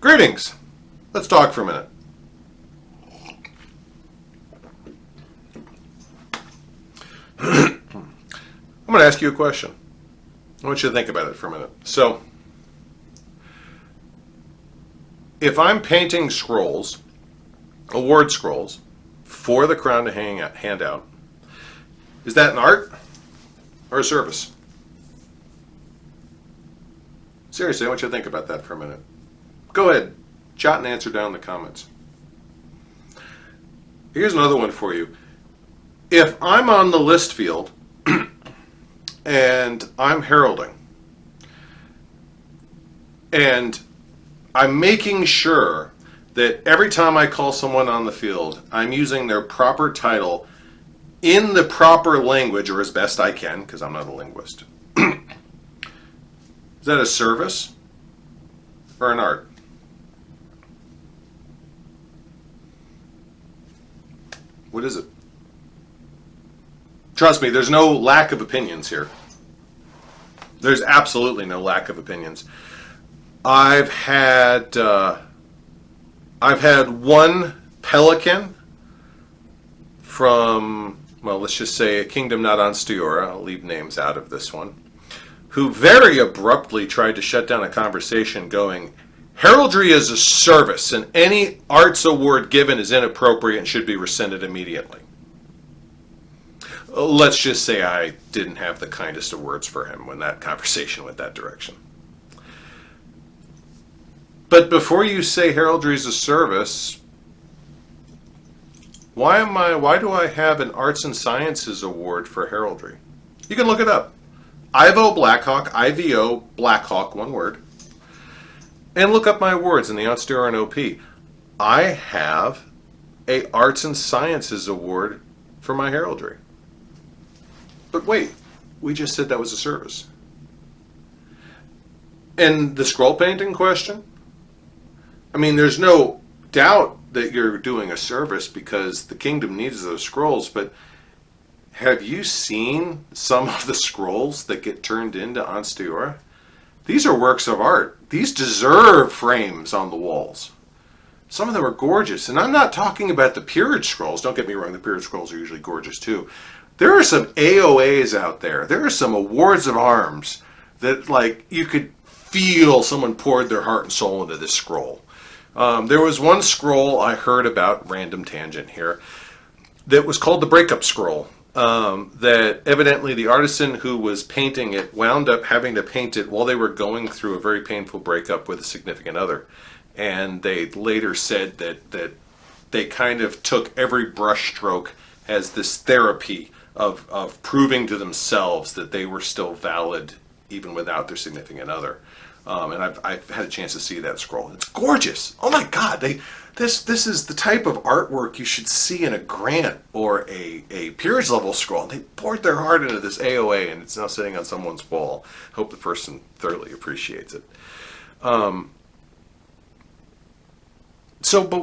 Greetings. Let's talk for a minute. I'm going to ask you a question. I want you to think about it for a minute. So, if I'm painting scrolls, award scrolls, for the crown to hand out, is that an art or a service? Seriously, I want you to think about that for a minute. Go ahead, jot an answer down in the comments. Here's another one for you. If I'm on the list field and I'm heralding, and I'm making sure that every time I call someone on the field, I'm using their proper title in the proper language, or as best I can, because I'm not a linguist. Is that a service or an art? What is it? Trust me, there's no lack of opinions here. There's absolutely no lack of opinions. I've had one pelican from, well, let's just say a kingdom not on Stiora, I'll leave names out of this one, who very abruptly tried to shut down a conversation going, heraldry is a service and any arts award given is inappropriate and should be rescinded immediately. Let's just say I didn't have the kindest of words for him when that conversation went that direction. But before you say heraldry is a service, why do I have an Arts and Sciences Award for heraldry? You can look it up. Ivo Blackhawk, IVO Blackhawk, one word. And look up my awards in the Austere and OP. I have a Arts and Sciences Award for my heraldry. But wait, we just said that was a service. And the scroll painting question? I mean, there's no doubt that you're doing a service because the kingdom needs those scrolls, but have you seen some of the scrolls that get turned into Anstiora? These are works of art. These deserve frames on the walls. Some of them are gorgeous. And I'm not talking about the peerage scrolls. Don't get me wrong, the peerage scrolls are usually gorgeous too. There are some AOAs out there. There are some awards of arms that, like, you could feel someone poured their heart and soul into this scroll. There was one scroll I heard about, random tangent here, that was called the Breakup Scroll. That evidently the artisan who was painting it wound up having to paint it while they were going through a very painful breakup with a significant other. And they later said that they kind of took every brush stroke as this therapy of proving to themselves that they were still valid even without their significant other. And I've had a chance to see that scroll. It's gorgeous. Oh my God! This is the type of artwork you should see in a grant or a peerage level scroll. They poured their heart into this AOA, and it's now sitting on someone's wall. Hope the person thoroughly appreciates it. But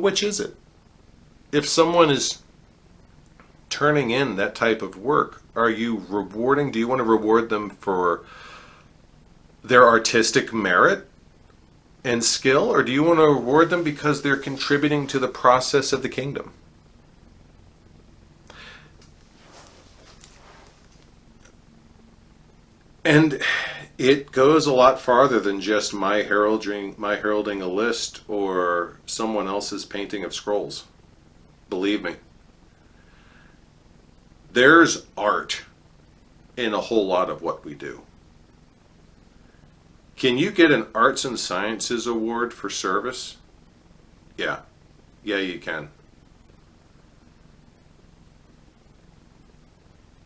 which is it? If someone is turning in that type of work, are you rewarding? Do you want to reward them for their artistic merit and skill, or do you want to reward them because they're contributing to the process of the kingdom? And it goes a lot farther than just my heralding a list or someone else's painting of scrolls. Believe me. There's art in a whole lot of what we do. Can you get an Arts and Sciences Award for service? Yeah. Yeah, you can.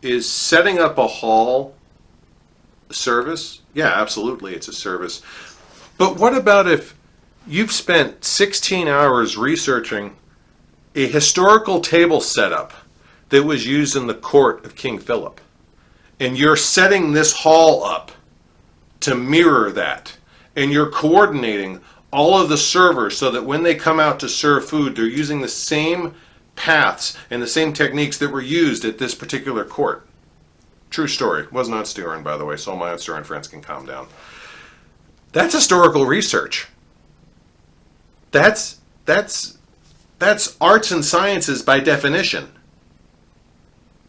Is setting up a hall a service? Yeah, absolutely, it's a service. But what about if you've spent 16 hours researching a historical table setup that was used in the court of King Philip, and you're setting this hall up to mirror that, and you're coordinating all of the servers so that when they come out to serve food, they're using the same paths and the same techniques that were used at this particular court. True story. Was not Steuren, by the way, so all my Steuren friends can calm down. That's historical research. That's that's that's arts and sciences by definition.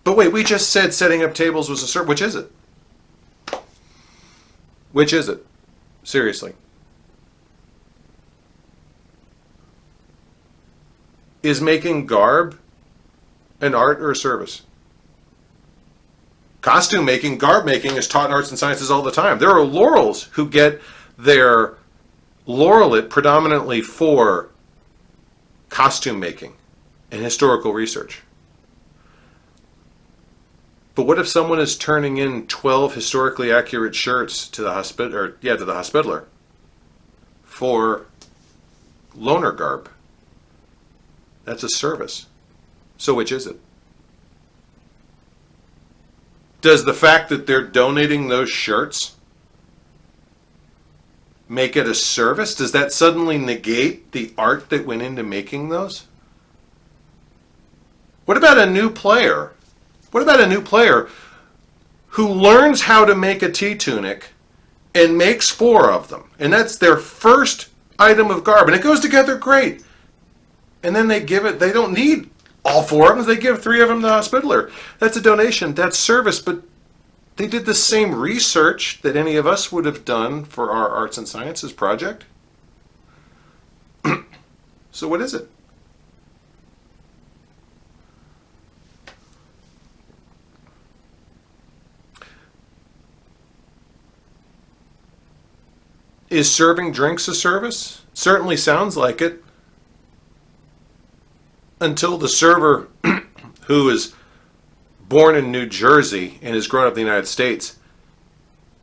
But wait, we just said setting up tables was a service. Which is it? Which is it? Seriously. Is making garb an art or a service? Costume making, garb making is taught in arts and sciences all the time. There are laurels who get their laurelate predominantly for costume making and historical research. But what if someone is turning in 12 historically accurate shirts to the hospitaller for loaner garb? That's a service. So which is it? Does the fact that they're donating those shirts make it a service? Does that suddenly negate the art that went into making those? What about a new player? What about a new player who learns how to make a tea tunic and makes 4 of them? And that's their first item of garb. And it goes together great. And then they give it, they don't need all 4 of them. They give 3 of them to the hospitaller. That's a donation. That's service. But they did the same research that any of us would have done for our arts and sciences project. So what is it? Is serving drinks a service? Certainly sounds like it. Until the server who is born in New Jersey and has grown up in the United States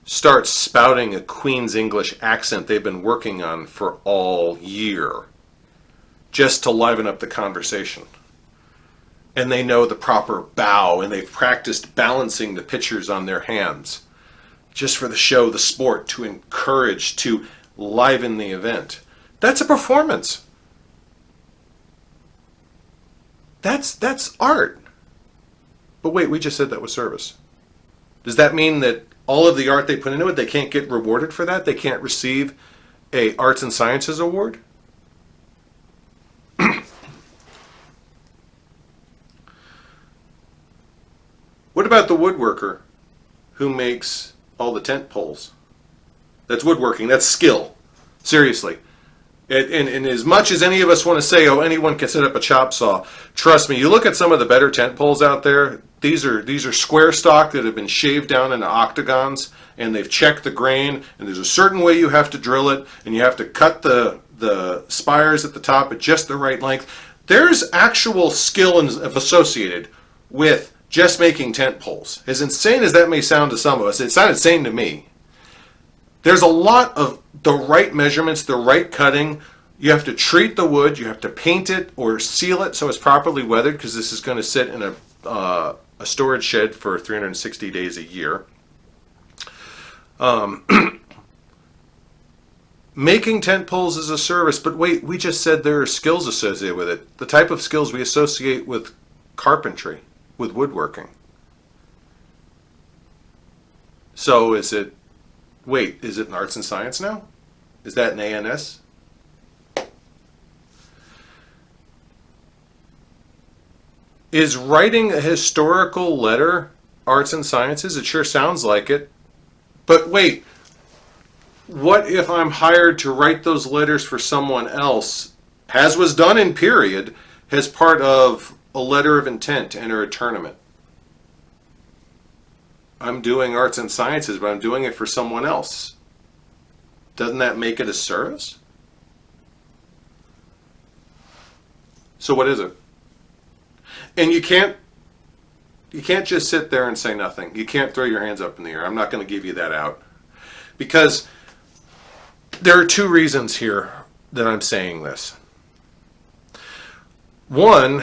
starts spouting a Queen's English accent they've been working on for all year just to liven up the conversation. And they know the proper bow, and they've practiced balancing the pitchers on their hands just for the show, the sport, to encourage, to liven the event. That's a performance. That's art. But wait, we just said that was service. Does that mean that all of the art they put into it, they can't get rewarded for that? They can't receive a arts and sciences award? What about the woodworker who makes all the tent poles? That's woodworking. That's skill. Seriously. And as much as any of us want to say, oh, anyone can set up a chop saw, trust me, you look at some of the better tent poles out there, these are square stock that have been shaved down into octagons, and they've checked the grain, and there's a certain way you have to drill it, and you have to cut the spires at the top at just the right length. There's actual skill associated with just making tent poles. As insane as that may sound to some of us, it's not insane to me. There's a lot of the right measurements, the right cutting. You have to treat the wood, you have to paint it or seal it so it's properly weathered, because this is going to sit in a storage shed for 360 days a year. Making tent poles is a service, but wait, we just said there are skills associated with it. The type of skills we associate with carpentry, with woodworking. So is it an arts and science now? Is that an ANS? Is writing a historical letter arts and sciences? It sure sounds like it. But wait, what if I'm hired to write those letters for someone else, as was done in period, as part of a letter of intent to enter a tournament? I'm doing arts and sciences, but I'm doing it for someone else. Doesn't that make it a service? So what is it? And you can't just sit there and say nothing. You can't throw your hands up in the air. I'm not going to give you that out. Because there are 2 reasons here that I'm saying this. One,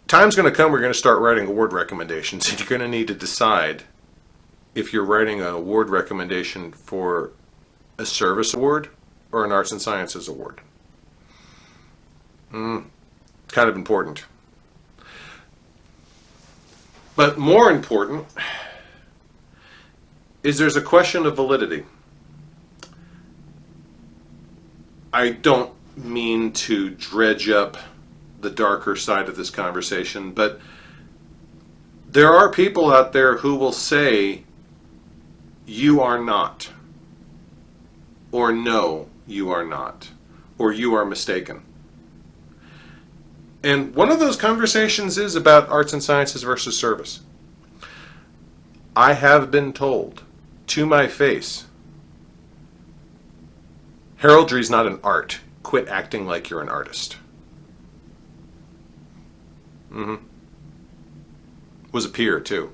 time's going to come, we're going to start writing award recommendations, and you're going to need to decide if you're writing an award recommendation for a service award or an arts and sciences award. Kind of important. But more important is there's a question of validity. I don't mean to dredge up the darker side of this conversation, but there are people out there who will say, you are not, or no, you are not, or you are mistaken. And one of those conversations is about arts and sciences versus service. I have been told to my face, heraldry is not an art. Quit acting like you're an artist. Was a peer too.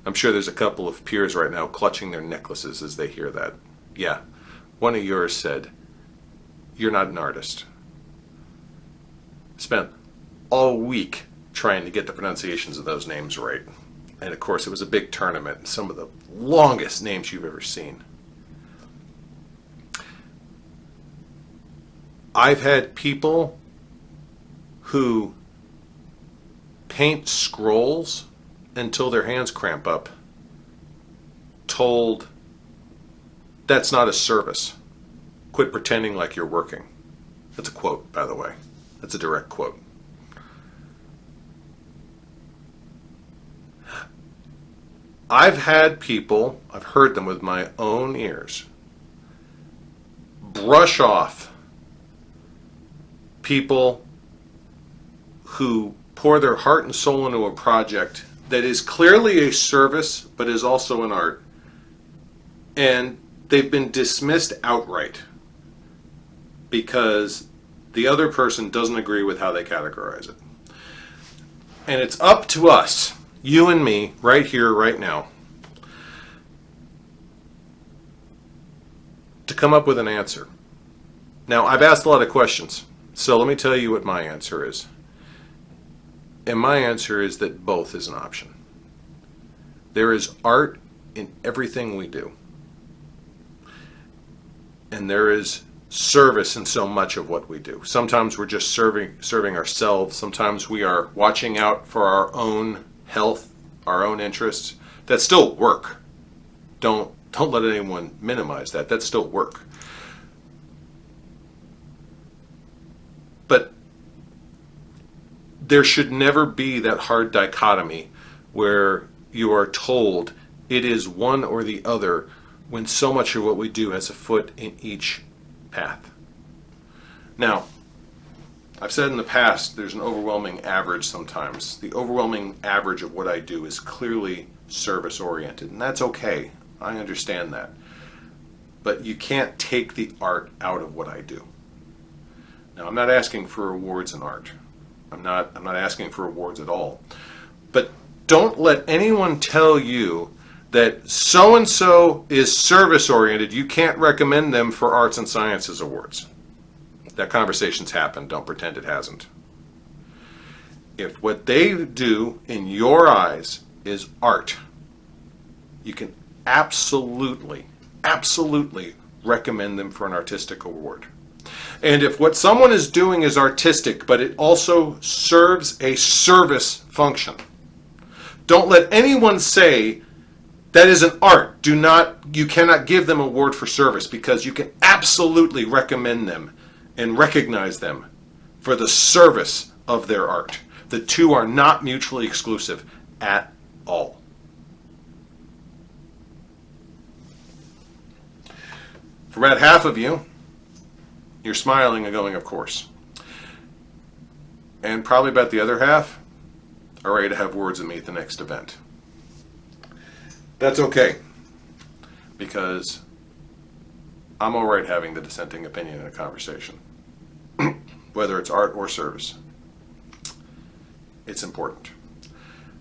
I'm sure there's a couple of peers right now clutching their necklaces as they hear that. Yeah, one of yours said, you're not an artist. Spent all week trying to get the pronunciations of those names right. And of course it was a big tournament, and some of the longest names you've ever seen. I've had people who paint scrolls until their hands cramp up told, that's not a service. Quit pretending like you're working. That's a quote, by the way. That's a direct quote. I've had people, I've heard them with my own ears, brush off people who pour their heart and soul into a project that is clearly a service but is also an art, and they've been dismissed outright because the other person doesn't agree with how they categorize it. And it's up to us, you and me, right here, right now, to come up with an answer. Now, I've asked a lot of questions, so let me tell you what my answer is. And my answer is that both is an option. There is art in everything we do. And there is service in so much of what we do. Sometimes we're just serving ourselves. Sometimes we are watching out for our own health, our own interests. That's still work. Don't let anyone minimize that. That's still work. But there should never be that hard dichotomy where you are told it is one or the other when so much of what we do has a foot in each path. Now, I've said in the past there's an overwhelming average sometimes. The overwhelming average of what I do is clearly service oriented, and that's okay. I understand that. But you can't take the art out of what I do. Now, I'm not asking for awards in art. I'm not asking for awards at all. But don't let anyone tell you that so-and-so is service-oriented. You can't recommend them for arts and sciences awards. That conversation's happened. Don't pretend it hasn't. If what they do in your eyes is art, you can absolutely recommend them for an artistic award. And if what someone is doing is artistic, but it also serves a service function, don't let anyone say that is an art. You cannot give them an award for service, because you can absolutely recommend them and recognize them for the service of their art. The two are not mutually exclusive at all. For about half of you, you're smiling and going, of course. And probably about the other half are ready to have words with me at the next event. That's okay, because I'm all right having the dissenting opinion in a conversation, whether it's art or service. It's important.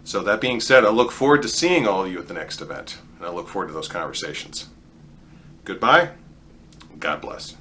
So that being said, I look forward to seeing all of you at the next event, and I look forward to those conversations. Goodbye. God bless.